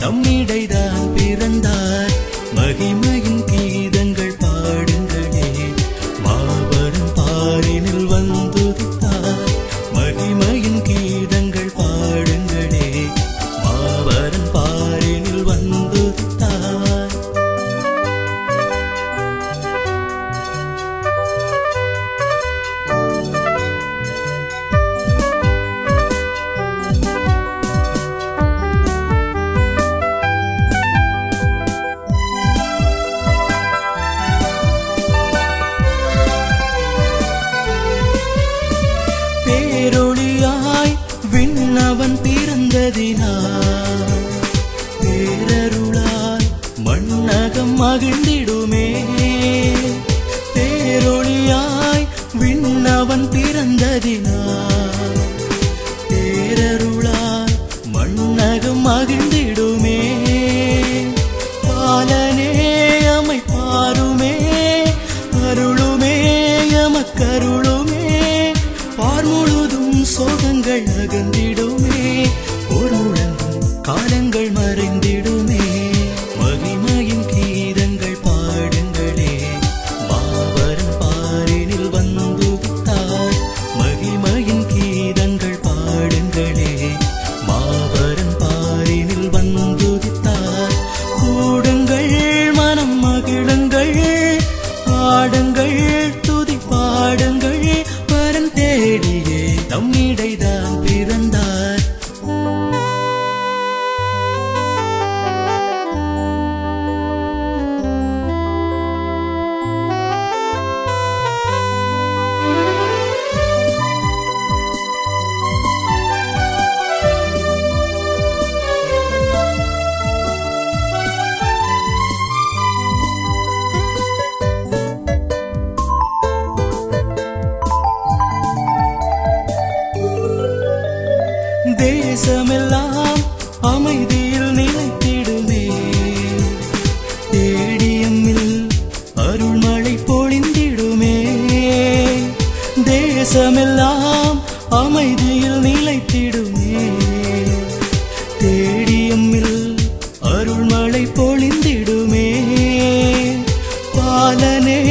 நம்மிடைதான் பிறந்தார். மகிமையின் கீதங்கள் பாடுங்களே, மாபெரும் பாரினில் வந்துதித்தார். மகிமையின் கீதங்கள் பாடுங்களே, மாபெரும் பாரினில் வந்துதித்தார். பேரொளியாய் விண்ணவன் பிறந்ததினால், பேரருளால் மண்ணகம் மகிழ்ந்திடுமே. பேரொளியாய் விண்ணவன் பிறந்ததினால், பேரருளால் மண்ணகம் மகிழ்ந்திடுமே. பாலனே அமை பாருமே, அருளுமே எமக்கருளுமே. பார் முழுதும் சோகங்கள் அகன்றிடுமே, ஒரு முழங்கும் காலங்கள் மறைந்திடுமே. மகிமையின் கீதங்கள் பாடுங்களே, மாபெரும் பாரினில் வந்துதித்தார். மகிமையின் கீதங்கள் பாடுங்களே, மாபெரும் பாரினில் வந்துதித்தார். கூடுங்கள் மனம் மகிழுங்கள், பாடுங்கள் துதி பாடுங்கள். பரன் தேடியே நம்மிடைதான் பிறந்தார். தேசமெல்லாம் அமைதியில் நிலைத்திடுமே, தேடியம்மில் அருள்மழை பொழிந்திடுமே. தேசமெல்லாம் அமைதியில் நிலைத்திடுமே, தேடியம்மில் அருள்மழை பொழிந்திடுமே. பாலனே